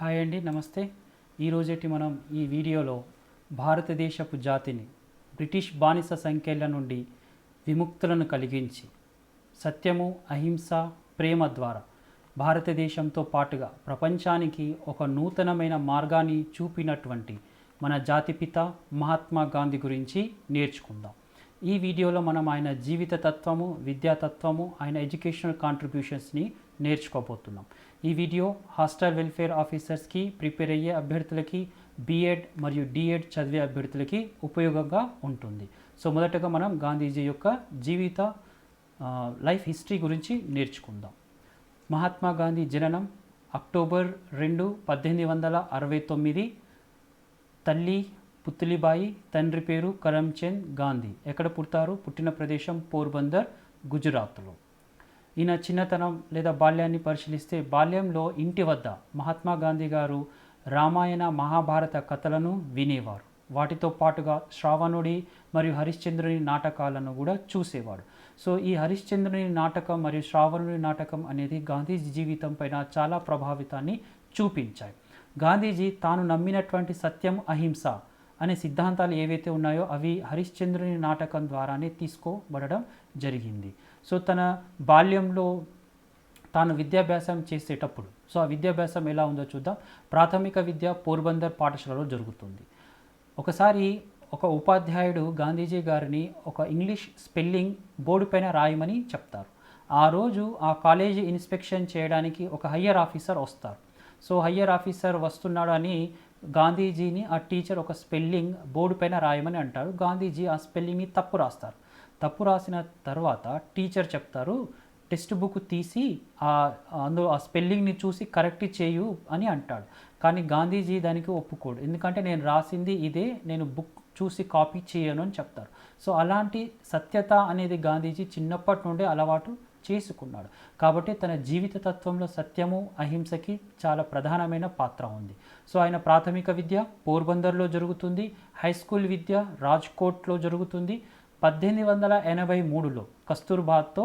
Hi అండి, నమస్తే. ఈరోజేటి మనం ఈ వీడియోలో భారతదేశపు జాతిని బ్రిటిష్ బానిస సంఖ్యల నుండి విముక్తులను కలిగించి సత్యము, అహింస, ప్రేమ ద్వారా భారతదేశంతో పాటుగా ప్రపంచానికి ఒక నూతనమైన మార్గాన్ని చూపినటువంటి మన జాతిపిత మహాత్మా గాంధీ గురించి నేర్చుకుందాం. ఈ వీడియోలో మనం ఆయన జీవిత తత్వము, విద్యాతత్వము, ఆయన ఎడ్యుకేషనల్ కాంట్రిబ్యూషన్స్ని నేర్చుకోబోతున్నాం. ఈ వీడియో హాస్టల్ వెల్ఫేర్ ఆఫీసర్స్కి ప్రిపేర్ అయ్యే అభ్యర్థులకి, బీఎడ్ మరియు డిఎడ్ చదివే అభ్యర్థులకి ఉపయోగంగా ఉంటుంది. సో మొదటగా మనం గాంధీజీ యొక్క జీవిత లైఫ్ హిస్టరీ గురించి నేర్చుకుందాం. మహాత్మా గాంధీ జననం అక్టోబర్ 2, 1869. తల్లి పుత్లిబాయి, తండ్రి పేరు కరమ్చంద్ గాంధీ. ఎక్కడ పుడతారు? పుట్టిన ప్రదేశం పోర్బందర్, గుజరాత్లో. ఈయన చిన్నతనం లేదా బాల్యాన్ని పరిశీలిస్తే బాల్యంలో ఇంటి వద్ద మహాత్మా గాంధీ గారు రామాయణ, మహాభారత కథలను వినేవారు. వాటితో పాటుగా శ్రావణుడి మరియు హరిశ్చంద్రుని నాటకాలను కూడా చూసేవాడు. సో ఈ హరిశ్చంద్రుని నాటకం మరియు శ్రావణుడి నాటకం అనేది గాంధీజీ జీవితం పైన చాలా ప్రభావితాన్ని చూపించాయి. గాంధీజీ తాను నమ్మినటువంటి సత్యం, అహింస అనే సిద్ధాంతాలు ఏవైతే ఉన్నాయో అవి హరిశ్చంద్రుని నాటకం ద్వారానే తీసుకోబడడం జరిగింది. సో తన బాల్యంలో తాను విద్యాభ్యాసం చేసేటప్పుడు ఆ విద్యాభ్యాసం ఎలా ఉందో చూద్దాం. ప్రాథమిక విద్య పోర్బందర్ పాఠశాలలో జరుగుతుంది. ఒకసారి ఒక ఉపాధ్యాయుడు గాంధీజీ గారిని ఒక ఇంగ్లీష్ స్పెల్లింగ్ బోర్డు పైన రాయమని చెప్తారు. ఆ రోజు ఆ కాలేజీ ఇన్స్పెక్షన్ చేయడానికి ఒక హయ్యర్ ఆఫీసర్ వస్తారు. సో హయ్యర్ ఆఫీసర్ వస్తున్నాడు అని గాంధీజీని ఆ టీచర్ ఒక స్పెల్లింగ్ బోర్డు పైన రాయమని అంటారు. గాంధీజీ ఆ స్పెల్లింగ్ని తప్పు రాస్తారు. తప్పు రాసిన తర్వాత టీచర్ చెప్తారు, టెక్స్ట్ బుక్ తీసి అందులో ఆ స్పెల్లింగ్ని చూసి కరెక్ట్ చేయు అని అంటాడు. కానీ గాంధీజీ దానికి ఒప్పుకోడు. ఎందుకంటే నేను రాసింది ఇదే, నేను బుక్ చూసి కాపీ చేయను అని చెప్తారు. సో అలాంటి సత్యత అనేది గాంధీజీ చిన్నప్పటి నుండే అలవాటు చేసుకున్నాడు. కాబట్టి తన జీవిత తత్వంలో సత్యము, అహింసకి చాలా ప్రధానమైన పాత్ర ఉంది. సో ఆయన ప్రాథమిక విద్య పోర్బందర్లో జరుగుతుంది. హై స్కూల్ విద్య రాజ్కోట్లో జరుగుతుంది. 1883లో కస్తూర్బాతో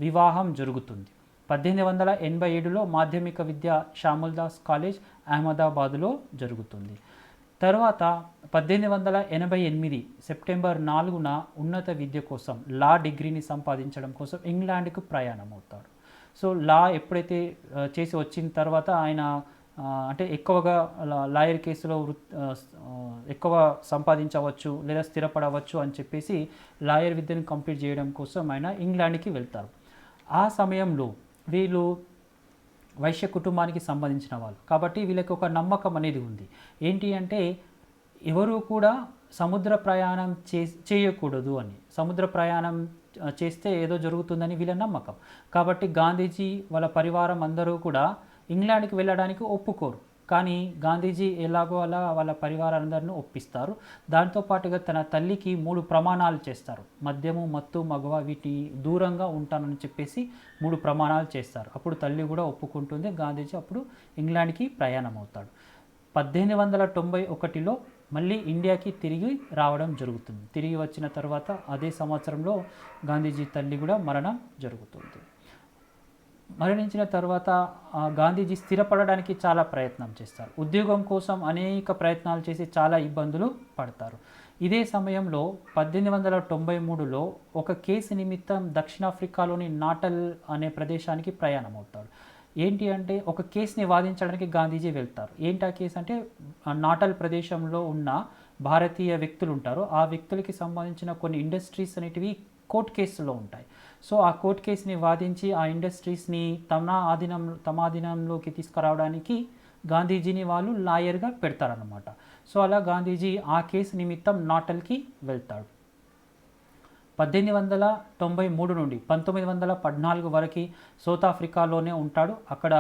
వివాహం జరుగుతుంది. 1887లో మాధ్యమిక విద్య శ్యామల్దాస్ కాలేజ్ అహ్మదాబాద్లో జరుగుతుంది. తర్వాత 1888 సెప్టెంబర్ 4న ఉన్నత విద్య కోసం లా డిగ్రీని సంపాదించడం కోసం ఇంగ్లాండ్కు ప్రయాణం అవుతాడు. సో లా ఎప్పుడైతే చేసి వచ్చిన తర్వాత ఆయన అంటే ఎక్కువగా లాయర్ కేసులో ఎక్కువ సంపాదించవచ్చు లేదా స్థిరపడవచ్చు అని చెప్పేసి లాయర్ విద్యను కంప్లీట్ చేయడం కోసం ఆయన ఇంగ్లాండ్కి వెళ్తారు. ఆ సమయంలో వీళ్ళు వైశ్య కుటుంబానికి సంబంధించిన వాళ్ళు కాబట్టి వీళ్ళకి ఒక నమ్మకం అనేది ఉంది. ఏంటి అంటే ఎవరు కూడా సముద్ర ప్రయాణం చేయకూడదు అని. సముద్ర ప్రయాణం చేస్తే ఏదో జరుగుతుందని వీళ్ళ నమ్మకం. కాబట్టి గాంధీజీ వాళ్ళ పరివారం అందరూ కూడా ఇంగ్లాండ్కి వెళ్ళడానికి ఒప్పుకోరు. కానీ గాంధీజీ ఎలాగో అలా వాళ్ళ పరివారాలందరినీ ఒప్పిస్తారు. దాంతోపాటుగా తన తల్లికి 3 ప్రమాణాలు చేస్తారు. మద్యము, మత్తు, మగవ వీటి దూరంగా ఉంటానని చెప్పేసి 3 ప్రమాణాలు చేస్తారు. అప్పుడు తల్లి కూడా ఒప్పుకుంటుంది. గాంధీజీ అప్పుడు ఇంగ్లాండ్కి ప్రయాణం అవుతాడు. 1891లో మళ్ళీ ఇండియాకి తిరిగి రావడం జరుగుతుంది. తిరిగి వచ్చిన తర్వాత అదే సంవత్సరంలో గాంధీజీ తల్లి కూడా మరణం జరుగుతుంది. మరణించిన తర్వాత గాంధీజీ స్థిరపడడానికి చాలా ప్రయత్నం చేస్తారు. ఉద్యోగం కోసం అనేక ప్రయత్నాలు చేసి చాలా ఇబ్బందులు పడతారు. ఇదే సమయంలో 1893లో ఒక కేసు నిమిత్తం దక్షిణాఫ్రికాలోని నాటల్ అనే ప్రదేశానికి ప్రయాణం అవుతాడు. ఏంటి అంటే ఒక కేసుని వాదించడానికి గాంధీజీ వెళ్తారు. ఏంటి ఆ కేసు అంటే నాటల్ ప్రదేశంలో ఉన్న భారతీయ వ్యక్తులు ఉంటారు. ఆ వ్యక్తులకి సంబంధించిన కొన్ని ఇండస్ట్రీస్ అనేటివి కోర్టు కేసులో ఉంటాయి. సో ఆ కోర్టు కేసుని వాదించి ఆ ఇండస్ట్రీస్ని తమ ఆధీనంలోకి తీసుకురావడానికి గాంధీజీని వాళ్ళు లాయర్గా పెడతారన్నమాట. సో అలా గాంధీజీ ఆ కేసు నిమిత్తం నాటల్కి వెళ్తాడు. 1893 నుండి 1914 వరకు సౌత్ ఆఫ్రికాలోనే ఉంటాడు. అక్కడ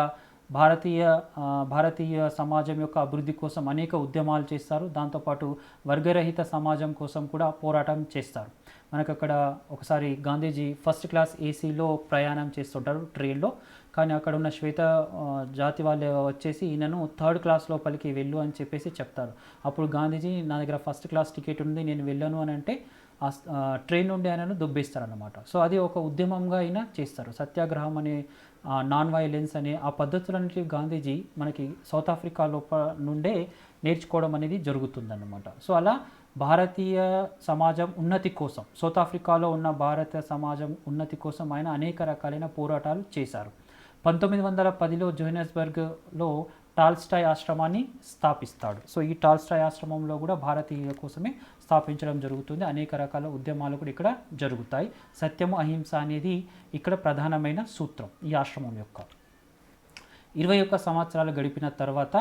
భారతీయ సమాజం యొక్క అభివృద్ధి కోసం అనేక ఉద్యమాలు చేస్తారు. దాంతోపాటు వర్గరహిత సమాజం కోసం కూడా పోరాటం చేస్తారు. మనకు అక్కడ ఒకసారి గాంధీజీ ఫస్ట్ క్లాస్ ఏసీలో ప్రయాణం చేస్తుంటారు ట్రైన్లో. కానీ అక్కడ ఉన్న శ్వేత జాతి వాళ్ళు వచ్చేసి ఈయనను 3rd క్లాస్ లోపలికి వెళ్ళు అని చెప్పేసి చెప్తారు. అప్పుడు గాంధీజీ నా దగ్గర ఫస్ట్ క్లాస్ టికెట్ ఉంది, నేను వెళ్ళను అని అంటే ట్రైన్ నుండి ఆయనను దుబ్బేస్తారన్నమాట. సో అది ఒక ఉద్యమంగా అయినా చేస్తారు. సత్యాగ్రహం అనే నాన్ వైలెన్స్ అనే ఆ పద్ధతులన్నిటి గాంధీజీ మనకి సౌత్ ఆఫ్రికా నుండే నేర్చుకోవడం అనేది జరుగుతుందన్నమాట. సో అలా భారతీయ సమాజం ఉన్నతి కోసం, సౌత్ ఆఫ్రికాలో ఉన్న భారత సమాజం ఉన్నతి కోసం ఆయన అనేక రకాలైన పోరాటాలు చేశారు. 1910లో జోహెనెస్బర్గ్లో టాల్స్టాయ్ ఆశ్రమాన్ని స్థాపిస్తాడు. సో ఈ టాల్స్టాయ్ ఆశ్రమంలో కూడా భారతీయుల కోసమే స్థాపించడం జరుగుతుంది. అనేక రకాల ఉద్యమాలు కూడా ఇక్కడ జరుగుతాయి. సత్యము అహింస అనేది ఇక్కడ ప్రధానమైన సూత్రం ఈ ఆశ్రమం యొక్క. 21 సంవత్సరాలు గడిపిన తర్వాత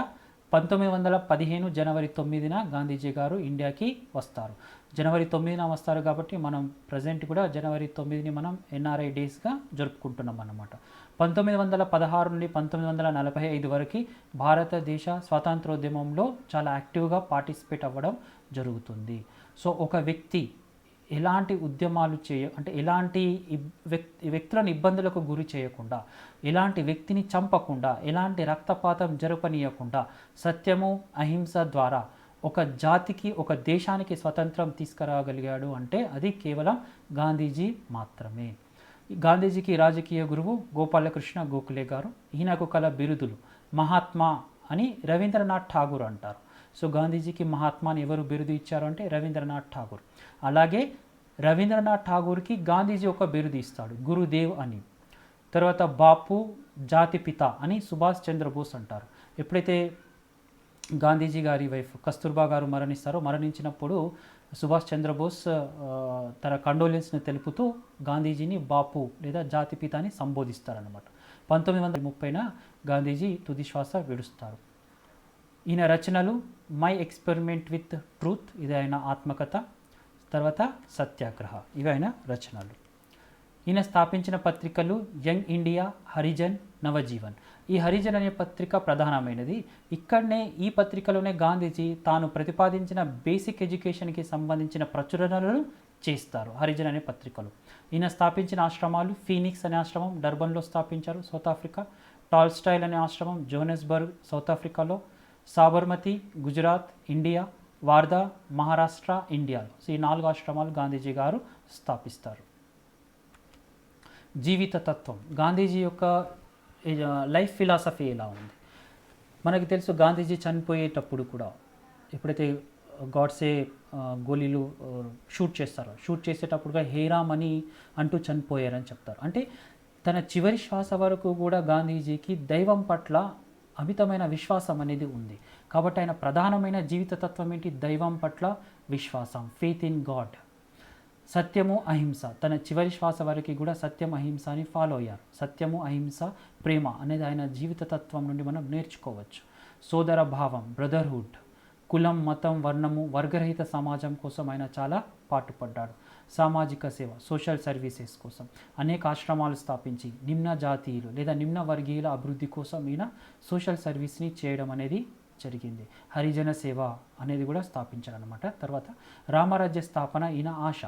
1915 జనవరి 9న గాంధీజీ గారు ఇండియాకి వస్తారు. జనవరి 9న వస్తారు కాబట్టి మనం ప్రజెంట్ కూడా జనవరి 9ని మనం ఎన్ఆర్ఐ డేస్గా జరుపుకుంటున్నాం అన్నమాట. 1916 నుండి 1945 వరకు భారతదేశ స్వాతంత్రోద్యమంలో చాలా యాక్టివ్గా పార్టిసిపేట్ అవ్వడం జరుగుతుంది. సో ఒక వ్యక్తి ఎలాంటి ఉద్యమాలు అంటే ఎలాంటి వ్యక్తులను ఇబ్బందులకు గురి చేయకుండా, ఎలాంటి వ్యక్తిని చంపకుండా, ఎలాంటి రక్తపాతం జరపనీయకుండా సత్యము అహింస ద్వారా ఒక జాతికి, ఒక దేశానికి స్వతంత్రం తీసుకురాగలిగాడు అంటే అది కేవలం గాంధీజీ మాత్రమే. గాంధీజీకి రాజకీయ గురువు గోపాలకృష్ణ గోఖలే గారు. ఈయనకు కల బిరుదులు మహాత్మా అని రవీంద్రనాథ్ ఠాగూర్ అంటారు. సో గాంధీజీకి మహాత్మాని ఎవరు బిరుదు ఇచ్చారు అంటే రవీంద్రనాథ్ ఠాగూర్. అలాగే రవీంద్రనాథ్ ఠాగూర్కి గాంధీజీ ఒక బిరుదు ఇస్తాడు, గురుదేవ్ అని. తర్వాత బాపు, జాతిపిత అని సుభాష్ చంద్రబోస్ అంటారు. ఎప్పుడైతే గాంధీజీ గారి వైఫ్ కస్తూర్బా గారు మరణించినప్పుడు సుభాష్ చంద్రబోస్ తన కండోలెన్స్ని తెలుపుతూ గాంధీజీని బాపు లేదా జాతిపిత అని సంబోధిస్తారన్నమాట. 1930న గాంధీజీ తుది శ్వాస విడుస్తారు. ఈయన రచనలు మై ఎక్స్పెరిమెంట్ విత్ ట్రూత్, ఇది ఆయన ఆత్మకథ. తర్వాత సత్యాగ్రహ, ఇవి ఆయన రచనలు. ఈయన స్థాపించిన పత్రికలు యంగ్ ఇండియా, హరిజన్, నవజీవన్. ఈ హరిజన్ అనే పత్రిక ప్రధానమైనది. ఇక్కడనే ఈ పత్రికలోనే గాంధీజీ తాను ప్రతిపాదించిన బేసిక్ ఎడ్యుకేషన్కి సంబంధించిన ప్రచురణలను చేస్తారు హరిజన్ అనే పత్రికలు. ఈయన స్థాపించిన ఆశ్రమాలు ఫీనిక్స్ అనే ఆశ్రమం డర్బన్లో స్థాపించారు, సౌత్ ఆఫ్రికా. టాల్స్టాయ్ అనే ఆశ్రమం జోహెనెస్బర్గ్, సౌత్ ఆఫ్రికాలో. సాబర్మతి, గుజరాత్, ఇండియా. వార్దా, మహారాష్ట్ర, ఇండియాలో. సో ఈ 4 ఆశ్రమాలు గాంధీజీ గారు స్థాపిస్తారు. జీవిత తత్వం, గాంధీజీ యొక్క లైఫ్ ఫిలాసఫీ ఎలా ఉంది మనకి తెలుసు. గాంధీజీ చనిపోయేటప్పుడు కూడా ఎప్పుడైతే గాడ్సే గోళీలు షూట్ చేసేటప్పుడుగా హేరామ్ అని అంటూ చనిపోయారని చెప్తారు. అంటే తన చివరి శ్వాస వరకు కూడా గాంధీజీకి దైవం పట్ల అమితమైన విశ్వాసం అనేది ఉంది. కాబట్టి ఆయన ప్రధానమైన జీవిత తత్వం ఏంటి? దైవం పట్ల విశ్వాసం, ఫెయిత్ ఇన్ గాడ్. సత్యము అహింస, తన చివరి శ్వాస వరకు కూడా సత్యం అహింస అని ఫాలో అయ్యారు. సత్యము అహింస ప్రేమ అనేది ఆయన జీవిత తత్వం నుండి మనం నేర్చుకోవచ్చు. సోదర భావం, బ్రదర్హుడ్. కులం, మతం, వర్ణము, వర్గరహిత సమాజం కోసం ఆయన చాలా పాటుపడ్డాడు. సామాజిక సేవ, సోషల్ సర్వీసెస్ కోసం అనేక ఆశ్రమాలు స్థాపించి నిమ్న జాతీయులు లేదా నిమ్న వర్గీయుల అభివృద్ధి కోసం ఈయన సోషల్ సర్వీస్ని చేయడం అనేది జరిగింది. హరిజన సేవ అనేది కూడా స్థాపించారనమాట. తర్వాత రామరాజ్య స్థాపన ఈయన ఆశ.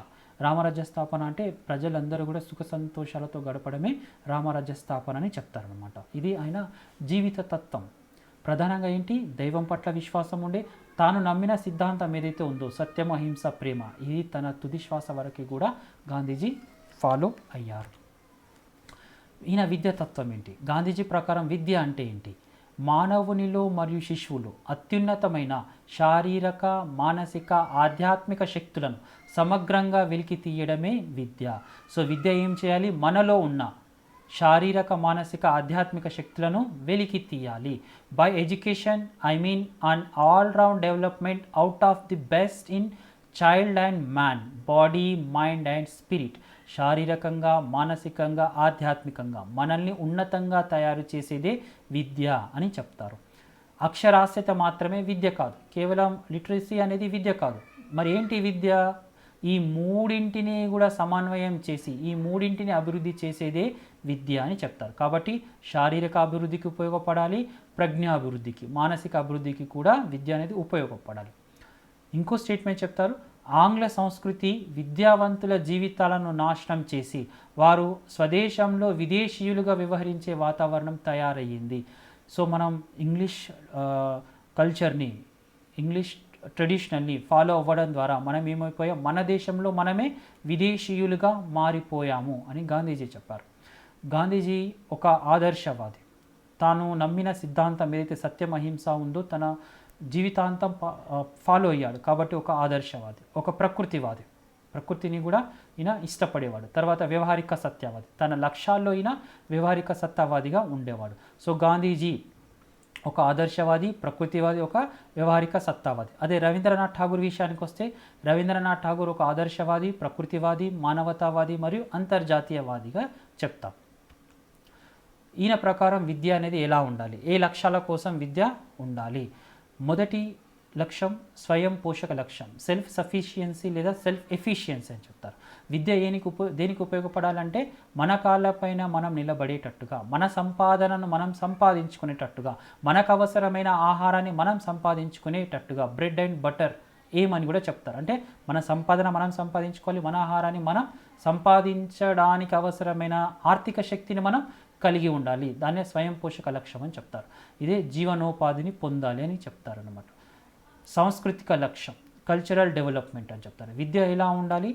రామరాజ్య స్థాపన అంటే ప్రజలందరూ కూడా సుఖ సంతోషాలతో గడపడమే రామరాజ్య స్థాపన అని చెప్తారనమాట. ఇది ఆయన జీవిత తత్వం. ప్రధానంగా ఏంటి? దైవం పట్ల విశ్వాసం ఉండే, తాను నమ్మిన సిద్ధాంతం ఏదైతే ఉందో సత్యం అహింస ప్రేమ, ఇది తన తుది శ్వాస వరకు కూడా గాంధీజీ ఫాలో అయ్యారు. ఈయన విద్య తత్వం ఏంటి? గాంధీజీ ప్రకారం విద్య అంటే ఏంటి? మానవునిలో మరియు శిశువులో అత్యున్నతమైన శారీరక, మానసిక, ఆధ్యాత్మిక శక్తులను సమగ్రంగా వెలికి తీయడమే విద్య. సో విద్య ఏం చేయాలి? మనలో ఉన్న శారీరక, మానసిక, ఆధ్యాత్మిక శక్తులను వెలికి తీయాలి. By education I mean an all round development out of the best in child and man, body, mind and spirit. శారీరకంగా, మానసికంగా, ఆధ్యాత్మికంగా మనల్ని ఉన్నతంగా తయారు చేసేదే విద్య అని చెప్తారు. అక్షరాస్యత మాత్రమే విద్య కాదు, కేవలం లిటరసీ అనేది విద్య కాదు. మరి ఏంటి విద్య? ఈ మూడింటిని కూడా సమన్వయం చేసి ఈ మూడింటిని అభివృద్ధి చేసేదే విద్య అని చెప్తారు. కాబట్టి శారీరక అభివృద్ధికి ఉపయోగపడాలి, ప్రజ్ఞాభివృద్ధికి, మానసిక అభివృద్ధికి కూడా విద్య అనేది ఉపయోగపడాలి. ఇంకో స్టేట్మెంట్ చెప్తారు, ఆంగ్ల సంస్కృతి విద్యావంతుల జీవితాలను నాశనం చేసి వారు స్వదేశంలో విదేశీయులుగా వ్యవహరించే వాతావరణం తయారయ్యింది. సో మనం ఇంగ్లీష్ కల్చర్ని, ఇంగ్లీష్ ట్రెడిషనల్ని ఫాలో అవ్వడం ద్వారా మనం ఏమైపోయాం? మన దేశంలో మనమే విదేశీయులుగా మారిపోయాము అని గాంధీజీ చెప్పారు. గాంధీజీ ఒక ఆదర్శవాది. తాను నమ్మిన సిద్ధాంతం ఏదైతే సత్యం అహింస ఉందో తన జీవితాంతం ఫాలో అయ్యాడు. కాబట్టి ఒక ఆదర్శవాది, ఒక ప్రకృతివాది. ప్రకృతిని కూడా ఈయన ఇష్టపడేవాడు. తర్వాత వ్యవహారిక సత్యవాది, తన లక్ష్యాల్లో ఈయన వ్యవహారిక సత్యవాదిగా ఉండేవాడు. సో గాంధీజీ ఒక ఆదర్శవాది, ప్రకృతివాది, ఒక వ్యవహారిక సత్తావాది. అదే రవీంద్రనాథ్ ఠాగూర్ విషయానికి వస్తే రవీంద్రనాథ్ ఠాగూర్ ఒక ఆదర్శవాది, ప్రకృతివాది, మానవతావాది మరియు అంతర్జాతీయవాదిగా చెప్తాం. ఈయన ప్రకారం విద్య అనేది ఎలా ఉండాలి, ఏ లక్ష్యాల కోసం విద్య ఉండాలి? మొదటి లక్ష్యం స్వయం పోషక లక్ష్యం, సెల్ఫ్ సఫిషియన్సీ లేదా సెల్ఫ్ ఎఫిషియన్సీ అని చెప్తారు. విద్య దేనికి ఉపయోగపడాలంటే మన కాళ్ళపైన మనం నిలబడేటట్టుగా, మన సంపాదనను మనం సంపాదించుకునేటట్టుగా, మనకు అవసరమైన ఆహారాన్ని మనం సంపాదించుకునేటట్టుగా, బ్రెడ్ అండ్ బటర్ ఏమని కూడా చెప్తారు. అంటే మన సంపాదన మనం సంపాదించుకోవాలి, మన ఆహారాన్ని మనం సంపాదించడానికి అవసరమైన ఆర్థిక శక్తిని మనం కలిగి ఉండాలి. దాన్నే స్వయం పోషక లక్ష్యం అని చెప్తారు. ఇదే జీవనోపాధిని పొందాలి అని చెప్తారు అన్నమాట. సాంస్కృతిక లక్ష్యం, కల్చరల్ డెవలప్మెంట్ అని చెప్తారు. విద్య ఎలా ఉండాలి?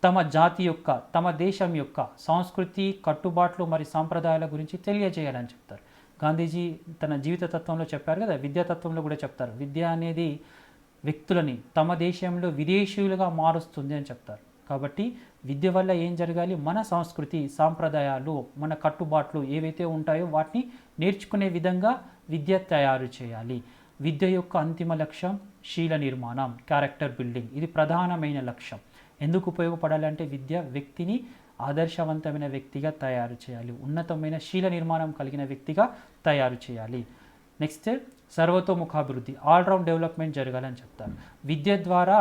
తమ జాతి యొక్క, తమ దేశం యొక్క సంస్కృతి, కట్టుబాట్లు మరియు సాంప్రదాయాల గురించి తెలియజేయాలని చెప్తారు. గాంధీజీ తన జీవిత తత్వంలో చెప్పారు కదా, విద్యాతత్వంలో కూడా చెప్తారు. విద్య అనేది వ్యక్తులని తమ దేశంలో విదేశీయులుగా మారుస్తుంది అని చెప్తారు. కాబట్టి విద్య వల్ల ఏం జరగాలి? మన సంస్కృతి, సాంప్రదాయాలు, మన కట్టుబాట్లు ఏవైతే ఉంటాయో వాటిని నేర్చుకునే విధంగా విద్య తయారు చేయాలి. విద్య యొక్క అంతిమ లక్ష్యం శీల నిర్మాణం, క్యారెక్టర్ బిల్డింగ్. ఇది ప్రధానమైన లక్ష్యం. ఎందుకు ఉపయోగపడాలంటే విద్య వ్యక్తిని ఆదర్శవంతమైన వ్యక్తిగా తయారు చేయాలి, ఉన్నతమైన శీల నిర్మాణం కలిగిన వ్యక్తిగా తయారు చేయాలి. నెక్స్ట్ సర్వతోముఖాభివృద్ధి, ఆల్రౌండ్ డెవలప్మెంట్ జరగాలని చెప్తారు. విద్య ద్వారా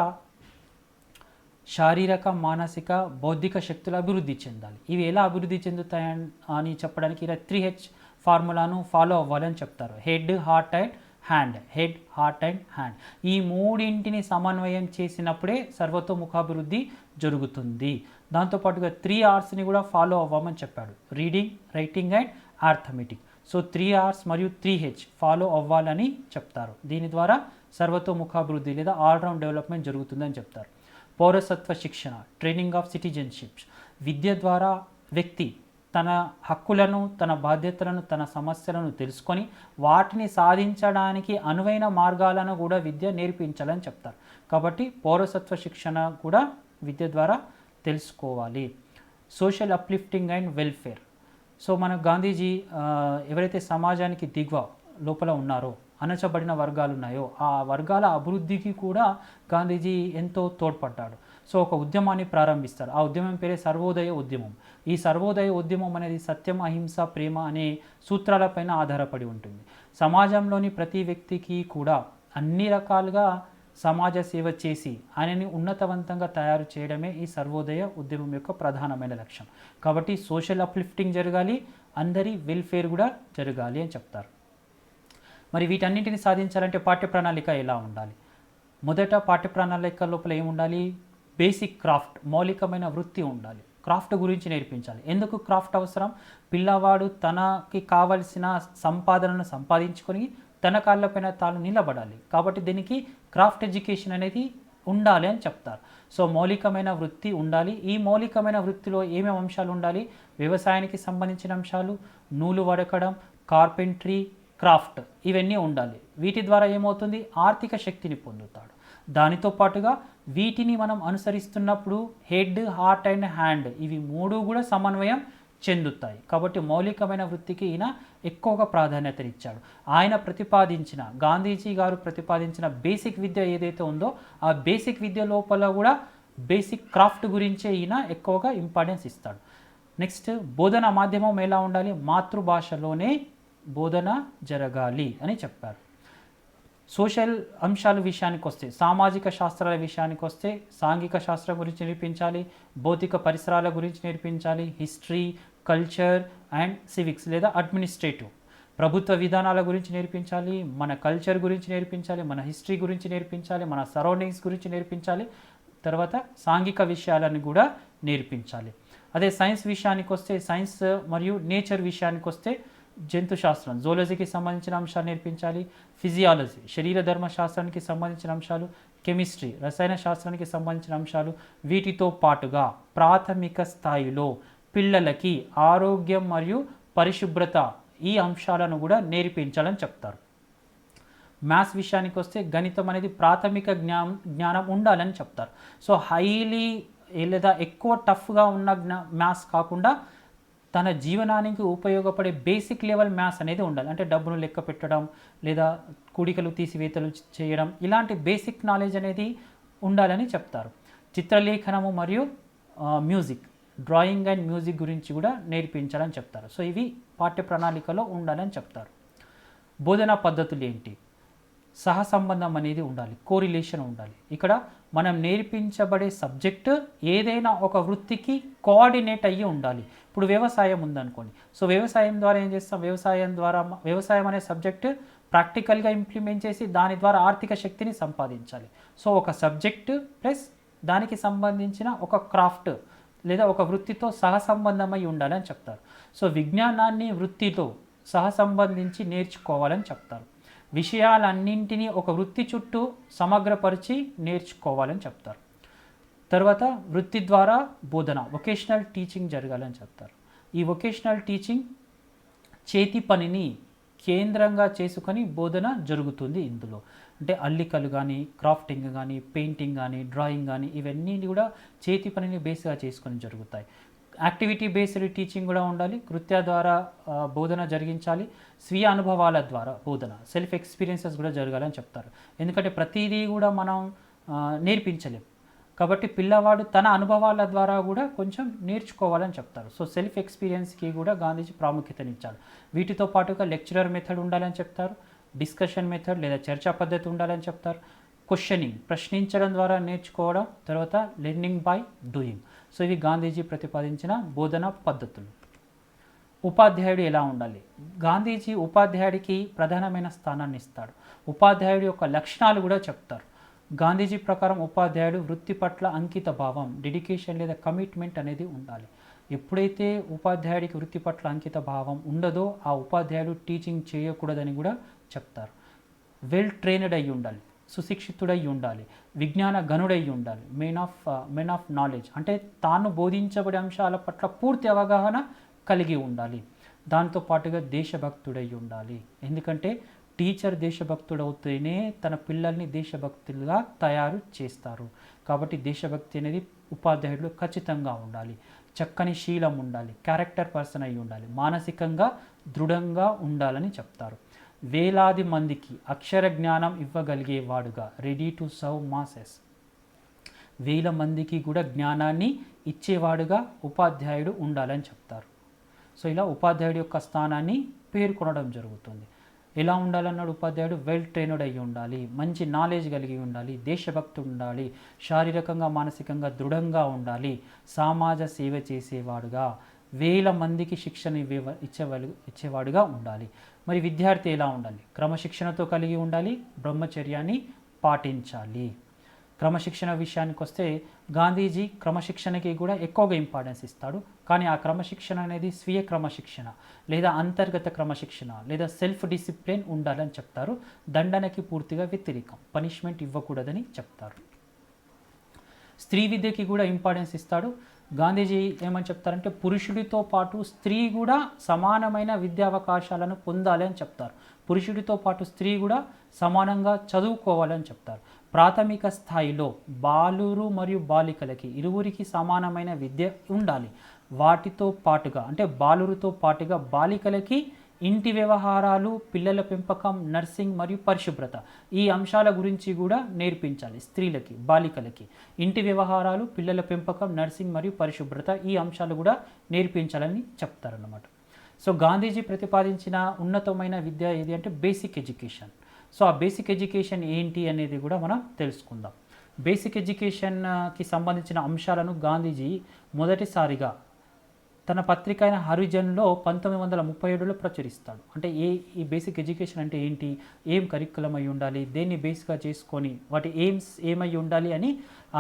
శారీరక, మానసిక, బౌద్ధిక శక్తులు అభివృద్ధి చెందాలి. ఇవి ఎలా అభివృద్ధి చెందుతాయని అని చెప్పడానికి ఇలా 3H ఫార్ములాను ఫాలో అవ్వాలని చెప్తారు. Head, heart and hand. Head, heart and hand. ఈ మూడింటిని సమన్వయం చేసినప్పుడే సర్వతోముఖాభివృద్ధి జరుగుతుంది. దాంతోపాటుగా 3 R'ని కూడా ఫాలో అవ్వమని చెప్పాడు. Reading, writing and arithmetic. So 3 R's మరియు 3H ఫాలో అవ్వాలని చెప్తారు. దీని ద్వారా సర్వతోముఖాభివృద్ధి లేదా ఆల్రౌండ్ డెవలప్మెంట్ జరుగుతుందని చెప్తారు. పౌరసత్వ శిక్షణ, ట్రైనింగ్ ఆఫ్ సిటిజన్షిప్స్. విద్య ద్వారా వ్యక్తి తన హక్కులను, తన బాధ్యతలను, తన సమస్యలను తెలుసుకొని వాటిని సాధించడానికి అనువైన మార్గాలను కూడా విద్య నేర్పించాలని చెప్తారు. కాబట్టి పౌరసత్వ శిక్షణ కూడా విద్య ద్వారా తెలుసుకోవాలి. Social uplifting and welfare. So మన గాంధీజీ ఎవరైతే సమాజానికి దిగువ లోపల ఉన్నారో, అణచబడిన వర్గాలు ఉన్నాయో ఆ వర్గాల అభివృద్ధికి కూడా గాంధీజీ ఎంతో తోడ్పడ్డాడు. సో ఒక ఉద్యమాన్ని ప్రారంభిస్తారు. ఆ ఉద్యమం పేరే సర్వోదయ ఉద్యమం. ఈ సర్వోదయ ఉద్యమం అనేది సత్యం, అహింస, ప్రేమ అనే సూత్రాలపైన ఆధారపడి ఉంటుంది. సమాజంలోని ప్రతి వ్యక్తికి కూడా అన్ని రకాలుగా సమాజ సేవ చేసి ఆయనని ఉన్నతవంతంగా తయారు చేయడమే ఈ సర్వోదయ ఉద్యమం యొక్క ప్రధానమైన లక్ష్యం. కాబట్టి సోషల్ అప్లిఫ్టింగ్ జరగాలి, అందరి వెల్ఫేర్ కూడా జరగాలి అని చెప్తారు. మరి వీటన్నింటిని సాధించాలంటే పాఠ్య ప్రణాళిక ఎలా ఉండాలి? మొదట పాఠ్య ప్రణాళిక లోపల ఏముండాలి? బేసిక్ క్రాఫ్ట్, మౌలికమైన వృత్తి ఉండాలి. క్రాఫ్ట్ గురించి నేర్పించాలి. ఎందుకు క్రాఫ్ట్ అవసరం? పిల్లవాడు తనకి కావలసిన సంపాదనను సంపాదించుకొని తన కాళ్ళపైన తాను నిలబడాలి. కాబట్టి దీనికి క్రాఫ్ట్ ఎడ్యుకేషన్ అనేది ఉండాలి అని చెప్తారు. సో మౌలికమైన వృత్తి ఉండాలి. ఈ మౌలికమైన వృత్తిలో ఏమేమి అంశాలు ఉండాలి? వ్యవసాయానికి సంబంధించిన అంశాలు, నూలు వడకడం, కార్పెంట్రీ, క్రాఫ్ట్, ఇవన్నీ ఉండాలి. వీటి ద్వారా ఏమవుతుంది? ఆర్థిక శక్తిని పొందుతాడు. దానితో పాటుగా వీటిని మనం అనుసరిస్తున్నప్పుడు హెడ్, హార్ట్ అండ్ హ్యాండ్ ఇవి మూడు కూడా సమన్వయం చెందుతాయి. కాబట్టి మౌలికమైన వృత్తికి ఈయన ఎక్కువగా ప్రాధాన్యతనిచ్చాడు. ఆయన ప్రతిపాదించిన, గాంధీజీ గారు ప్రతిపాదించిన బేసిక్ విద్య ఏదైతే ఉందో ఆ బేసిక్ విద్య లోపల కూడా బేసిక్ క్రాఫ్ట్ గురించే ఈయన ఎక్కువగా ఇంపార్టెన్స్ ఇస్తాడు. నెక్స్ట్ బోధన మాధ్యమం ఎలా ఉండాలి? మాతృభాషలోనే బోధన జరగాలి అని చెప్పారు. సోషల్ అంశాల విషయానికి వస్తే, సామాజిక శాస్త్రాల విషయానికి వస్తే సాంఘిక శాస్త్రం గురించి నేర్పించాలి, భౌతిక పరిసరాల గురించి నేర్పించాలి, హిస్టరీ, కల్చర్ అండ్ సివిక్స్ లేదా అడ్మినిస్ట్రేటివ్, ప్రభుత్వ విధానాల గురించి నేర్పించాలి, మన కల్చర్ గురించి నేర్పించాలి, మన హిస్టరీ గురించి నేర్పించాలి, మన సరౌండింగ్స్ గురించి నేర్పించాలి, తర్వాత సాంఘిక విషయాలను కూడా నేర్పించాలి. అదే సైన్స్ విషయానికి వస్తే, సైన్స్ మరియు నేచర్ విషయానికి వస్తే జంతు శాస్త్రం, జూలాజీకి సంబంధించిన అంశాలు నేర్పించాలి, ఫిజియాలజీ, శరీర ధర్మ శాస్త్రానికి సంబంధించిన అంశాలు, కెమిస్ట్రీ, రసాయన శాస్త్రానికి సంబంధించిన అంశాలు. వీటితో పాటుగా ప్రాథమిక స్థాయిలో పిల్లలకి ఆరోగ్యం మరియు పరిశుభ్రత ఈ అంశాలను కూడా నేర్పించాలని చెప్తారు. మ్యాథ్స్ విషయానికి వస్తే గణితం అనేది ప్రాథమిక జ్ఞానం ఉండాలని చెప్తారు. సో హైలీ లేదా ఎక్కువ టఫ్గా ఉన్న మ్యాథ్స్ కాకుండా తన జీవనానికి ఉపయోగపడే బేసిక్ లెవెల్ మ్యాథ్స్ అనేది ఉండాలి. అంటే డబ్బును లెక్క పెట్టడం లేదా కూడికలు తీసివేతలు చేయడం ఇలాంటి బేసిక్ నాలెడ్జ్ అనేది ఉండాలని చెప్తారు. చిత్రలేఖనము మరియు మ్యూజిక్, డ్రాయింగ్ అండ్ మ్యూజిక్ గురించి కూడా నేర్పించాలని చెప్తారు. సో ఇవి పాఠ్య ప్రణాళికలో ఉండాలని చెప్తారు. బోధనా పద్ధతులు ఏంటి? సహసంబంధం అనేది ఉండాలి, కోరిలేషన్ ఉండాలి. ఇక్కడ మనం నేర్పించబడే సబ్జెక్టు ఏదైనా ఒక వృత్తికి కోఆర్డినేట్ అయ్యి ఉండాలి. ఇప్పుడు వ్యవసాయం ఉందనుకోండి, సో వ్యవసాయం ద్వారా ఏం చేస్తాం, వ్యవసాయం అనే సబ్జెక్టు ప్రాక్టికల్గా ఇంప్లిమెంట్ చేసి దాని ద్వారా ఆర్థిక శక్తిని సంపాదించాలి. సో ఒక సబ్జెక్టు ప్లస్ దానికి సంబంధించిన ఒక క్రాఫ్ట్ లేదా ఒక వృత్తితో సహసంబంధమై ఉండాలని చెప్తారు. సో విజ్ఞానాన్ని వృత్తితో సహసంబంధించి నేర్చుకోవాలని చెప్తారు. విషయాలన్నింటినీ ఒక వృత్తి చుట్టూ సమగ్రపరిచి నేర్చుకోవాలని చెప్తారు. తర్వాత వృత్తి ద్వారా బోధన, వొకేషనల్ టీచింగ్ జరగాలని చెప్తారు. ఈ వొకేషనల్ టీచింగ్ చేతి పనిని కేంద్రంగా చేసుకొని బోధన జరుగుతుంది. ఇందులో అంటే అల్లికలు కానీ, క్రాఫ్టింగ్ కానీ, పెయింటింగ్ కానీ, డ్రాయింగ్ కానీ ఇవన్నీ కూడా చేతి పనిని బేస్గా చేసుకొని జరుగుతాయి. యాక్టివిటీ బేస్డ్ టీచింగ్ కూడా ఉండాలి. కృత్య ద్వారా బోధన జరిగించాలి. స్వీయ అనుభవాల ద్వారా బోధన, సెల్ఫ్ ఎక్స్పీరియన్సెస్ కూడా జరగాలని చెప్తారు. ఎందుకంటే ప్రతిదీ కూడా మనం నేర్పించలేం కాబట్టి పిల్లవాడు తన అనుభవాల ద్వారా కూడా కొంచెం నేర్చుకోవాలని చెప్తారు. సో సెల్ఫ్ ఎక్స్పీరియన్స్కి కూడా గాంధీజీ ప్రాముఖ్యతనిచ్చారు. వీటితో పాటుగా లెక్చరర్ మెథడ్ ఉండాలని చెప్తారు. డిస్కషన్ మెథడ్ లేదా చర్చా పద్ధతి ఉండాలని చెప్తారు. క్వశ్చనింగ్, ప్రశ్నించడం ద్వారా నేర్చుకోవడం. తర్వాత లెర్నింగ్ బై డూయింగ్. సో ఇవి గాంధీజీ ప్రతిపాదించిన బోధనా పద్ధతులు. ఉపాధ్యాయుడు ఎలా ఉండాలి? గాంధీజీ ఉపాధ్యాయుడికి ప్రధానమైన స్థానాన్ని ఇస్తాడు. ఉపాధ్యాయుడి యొక్క లక్షణాలు కూడా చెప్తారు. గాంధీజీ ప్రకారం ఉపాధ్యాయుడు వృత్తి పట్ల అంకిత భావం, డెడికేషన్ లేదా కమిట్మెంట్ అనేది ఉండాలి. ఎప్పుడైతే ఉపాధ్యాయుడికి వృత్తి పట్ల అంకిత భావం ఉండదో ఆ ఉపాధ్యాయుడు టీచింగ్ చేయకూడదని కూడా చెప్తారు. వెల్ ట్రైన్డ్ అయి ఉండాలి, సుశిక్షితుడై ఉండాలి, విజ్ఞాన గనుడై ఉండాలి, మెన్ ఆఫ్ నాలెడ్జ్ అంటే తాను బోధించబడే అంశాల పట్ల పూర్తి అవగాహన కలిగి ఉండాలి. దాంతోపాటుగా దేశభక్తుడై ఉండాలి. ఎందుకంటే టీచర్ దేశభక్తుడవుతేనే తన పిల్లల్ని దేశభక్తులుగా తయారు చేస్తారు. కాబట్టి దేశభక్తి అనేది ఉపాధ్యాయుడిలో ఖచ్చితంగా ఉండాలి. చక్కని శీలం ఉండాలి, క్యారెక్టర్ పర్సన్ అయి ఉండాలి, మానసికంగా దృఢంగా ఉండాలని చెప్తారు. వేలాది మందికి అక్షర జ్ఞానం ఇవ్వగలిగేవాడుగా, రెడీ టు సర్వ్ మాసెస్, వేల మందికి కూడా జ్ఞానాన్ని ఇచ్చేవాడుగా ఉపాధ్యాయుడు ఉండాలని చెప్తారు. సో ఇలా ఉపాధ్యాయుడి యొక్క స్థానాన్ని పేర్కొనడం జరుగుతుంది. ఎలా ఉండాలన్నాడు ఉపాధ్యాయుడు? వెల్ ట్రైన్డ్ అయి ఉండాలి, మంచి నాలెడ్జ్ కలిగి ఉండాలి, దేశభక్తుడు ఉండాలి, శారీరకంగా మానసికంగా దృఢంగా ఉండాలి, సమాజ సేవ చేసేవాడుగా, వేల మందికి శిక్షణ ఇచ్చేవాడుగా ఉండాలి. మరి విద్యార్థి ఎలా ఉండాలి? క్రమశిక్షణతో కలిగి ఉండాలి, బ్రహ్మచర్యాన్ని పాటించాలి. క్రమశిక్షణ విషయానికి వస్తే గాంధీజీ క్రమశిక్షణకి కూడా ఎక్కువగా ఇంపార్టెన్స్ ఇస్తాడు. కానీ ఆ క్రమశిక్షణ అనేది స్వీయ క్రమశిక్షణ లేదా అంతర్గత క్రమశిక్షణ లేదా సెల్ఫ్ డిసిప్లిన్ ఉండాలని చెప్తారు. దండనకి పూర్తిగా వ్యతిరేకం, పనిష్మెంట్ ఇవ్వకూడదని చెప్తారు. స్త్రీ విద్యకి కూడా ఇంపార్టెన్స్ ఇస్తాడు. గాంధీజీ ఏమని చెప్తారంటే పురుషుడితో పాటు స్త్రీ కూడా సమానమైన విద్యావకాశాలను పొందాలి అని చెప్తారు. పురుషుడితో పాటు స్త్రీ కూడా సమానంగా చదువుకోవాలని చెప్తారు. ప్రాథమిక స్థాయిలో బాలురు మరియు బాలికలకి ఇరువురికి సమానమైన విద్య ఉండాలి. వాటితో పాటుగా అంటే బాలురితో పాటుగా బాలికలకి ఇంటి వ్యవహారాలు, పిల్లల పెంపకం, నర్సింగ్ మరియు పరిశుభ్రత ఈ అంశాల గురించి కూడా నేర్పించాలి. స్త్రీలకి, బాలికలకి ఇంటి వ్యవహారాలు, పిల్లల పెంపకం, నర్సింగ్ మరియు పరిశుభ్రత ఈ అంశాలు కూడా నేర్పించాలని చెప్తారన్నమాట. సో గాంధీజీ ప్రతిపాదించిన ఉన్నతమైన విద్య ఏది అంటే బేసిక్ ఎడ్యుకేషన్. సో ఆ బేసిక్ ఎడ్యుకేషన్ ఏంటి అనేది కూడా మనం తెలుసుకుందాం. బేసిక్ ఎడ్యుకేషన్కి సంబంధించిన అంశాలను గాంధీజీ మొదటిసారిగా తన పత్రిక అయిన హరిజన్లో 1937లో ప్రచురిస్తాడు. అంటే ఈ బేసిక్ ఎడ్యుకేషన్ అంటే ఏంటి, ఏం కరికులం అయి ఉండాలి, దేన్ని బేస్గా చేసుకొని వాటి ఎయిమ్స్ ఏమై ఉండాలి అని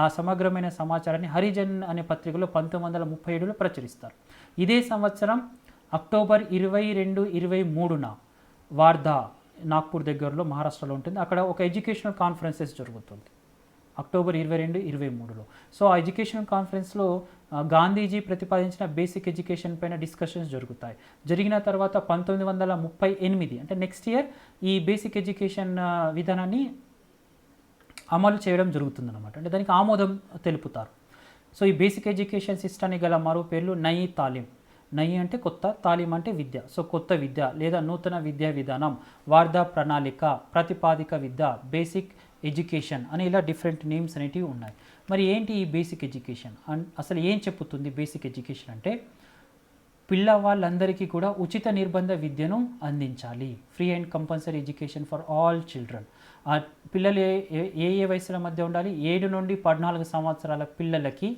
ఆ సమగ్రమైన సమాచారాన్ని హరిజన్ అనే పత్రికలో 1937లో ప్రచురిస్తారు. ఇదే సంవత్సరం అక్టోబర్ 22, 23న వార్ధా, నాగ్పూర్ దగ్గరలో మహారాష్ట్రలో ఉంటుంది, అక్కడ ఒక ఎడ్యుకేషనల్ కాన్ఫరెన్సెస్ జరుగుతుంది. అక్టోబర్ 22-23లో. సో ఆ ఎడ్యుకేషన్ కాన్ఫరెన్స్లో గాంధీజీ ప్రతిపాదించిన బేసిక్ ఎడ్యుకేషన్ పైన డిస్కషన్స్ జరుగుతాయి. జరిగిన తర్వాత 1938 అంటే నెక్స్ట్ ఇయర్ ఈ బేసిక్ ఎడ్యుకేషన్ విధానాన్ని అమలు చేయడం జరుగుతుందన్నమాట. అంటే దానికి ఆమోదం తెలుపుతారు. సో ఈ బేసిక్ ఎడ్యుకేషన్ సిస్టానికి గల మరో పేర్లు నయీ తాలీం. నయీ అంటే కొత్త, తాలీం అంటే విద్య. సో కొత్త విద్య లేదా నూతన విద్యా విధానం, వార్ధా ప్రణాళిక, ప్రతిపాదిక విద్య, బేసిక్ ఎడ్యుకేషన్ అని ఇలా డిఫరెంట్ నేమ్స్ అనేటివి ఉన్నాయి. మరి ఏంటి ఈ బేసిక్ ఎడ్యుకేషన్? అసలు ఏం చెప్పుతుంది బేసిక్ ఎడ్యుకేషన్ అంటే? పిల్లవాళ్ళందరికీ కూడా ఉచిత నిర్బంధ విద్యను అందించాలి. Free and compulsory education for all children. ఆ పిల్లలు ఏ వయసుల మధ్య ఉండాలి? 7 నుండి 14 సంవత్సరాల పిల్లలకి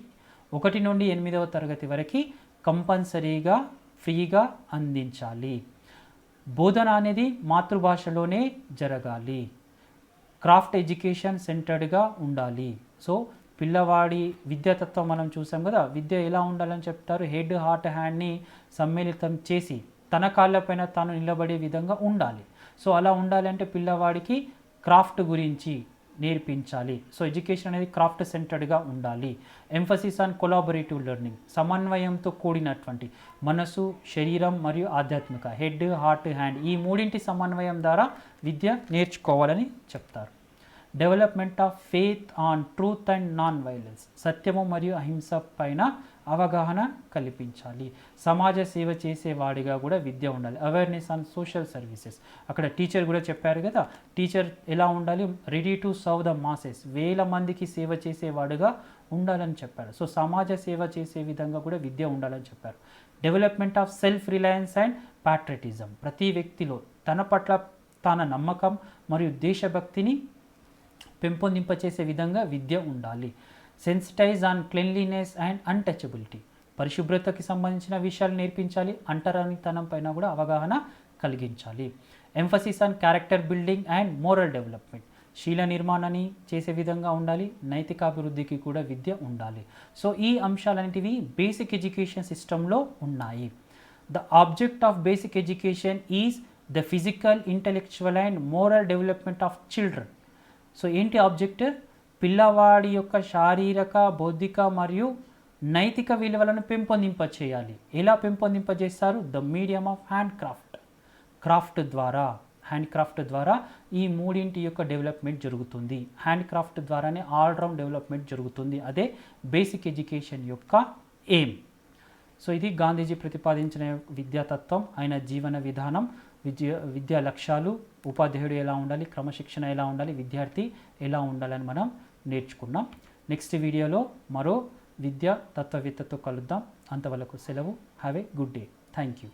1 నుండి 8వ తరగతి వరకు కంపల్సరీగా ఫ్రీగా అందించాలి. బోధన అనేది మాతృభాషలోనే జరగాలి. క్రాఫ్ట్ ఎడ్యుకేషన్ సెంటర్డ్గా ఉండాలి. సో పిల్లవాడి విద్యాతత్వం మనం చూసాం కదా, విద్య ఎలా ఉండాలని చెప్తారు? హెడ్, హార్ట్, హ్యాండ్ని సమ్మిళితం చేసి తన కాళ్ళపైన తాను నిలబడే విధంగా ఉండాలి. సో అలా ఉండాలంటే పిల్లవాడికి క్రాఫ్ట్ గురించి నేర్పించాలి. సో ఎడ్యుకేషన్ అనేది క్రాఫ్ట్ సెంటర్డ్గా ఉండాలి. ఎంఫసిస్ ఆన్ కొలాబరేటివ్ లెర్నింగ్, సమన్వయంతో కూడినటువంటి మనసు, శరీరం మరియు ఆధ్యాత్మిక, హెడ్, హార్ట్, హ్యాండ్ ఈ మూడింటి సమన్వయం ద్వారా విద్య నేర్చుకోవాలని చెప్తారు. Development of faith on truth and non violence, సత్యము మరియు అహింస పైన అవగాహన కల్పించాలి. సమాజ సేవ చేసేవాడిగా కూడా విద్య ఉండాలి. అవేర్నెస్ ఆన్ సోషల్ సర్వీసెస్, అక్కడ టీచర్ కూడా చెప్పారు కదా, టీచర్ ఎలా ఉండాలి? Ready to serve the masses, వేల మందికి సేవ చేసేవాడుగా ఉండాలని చెప్పారు. సో సమాజ సేవ చేసే విధంగా కూడా విద్య ఉండాలని చెప్పారు. Development of self reliance and patriotism, ప్రతి వ్యక్తిలో తన పట్ల తన నమ్మకం మరియు దేశభక్తిని పెంపొందింపచేసే విధంగా విద్య ఉండాలి. Sensitise on cleanliness and untouchability, పరిశుభ్రతకి సంబంధించిన విషయాలు నేర్పించాలి. అంటరానితనం పైన కూడా అవగాహన కలిగించాలి. Emphasis on character building and moral development, శీల నిర్మాణాన్ని చేసే విధంగా ఉండాలి. నైతికాభివృద్ధికి కూడా విద్య ఉండాలి. సో ఈ అంశాలన్నిటివి బేసిక్ ఎడ్యుకేషన్ సిస్టంలో ఉన్నాయి. The object of basic education is the physical, intellectual and moral development of children. So ఏంటి ఆబ్జెక్ట్? పిల్లవాడి యొక్క శారీరక, బౌద్ధిక మరియు నైతిక విలువలను పెంపొందింపచేయాలి. ఎలా పెంపొందింపజేస్తారు? The medium of hand craft, craft ద్వారా, హ్యాండ్ క్రాఫ్ట్ ద్వారా ఈ మూడింటి యొక్క డెవలప్మెంట్ జరుగుతుంది. హ్యాండ్ క్రాఫ్ట్ ద్వారానే ఆల్రౌండ్ డెవలప్మెంట్ జరుగుతుంది. అదే బేసిక్ ఎడ్యుకేషన్ యొక్క ఎయిమ్. సో ఇది గాంధీజీ ప్రతిపాదించిన విద్యాతత్వం, ఆయన జీవన విధానం, విద్యా లక్ష్యాలు, ఉపాధ్యాయుడు ఎలా ఉండాలి, క్రమశిక్షణ ఎలా ఉండాలి, విద్యార్థి ఎలా ఉండాలని మనం నేర్చుకున్నాం. నెక్స్ట్ వీడియోలో మరో విద్యా తత్వవేత్తతో కలుద్దాం. అంతవరకు సెలవు. Have a good day. Thank you.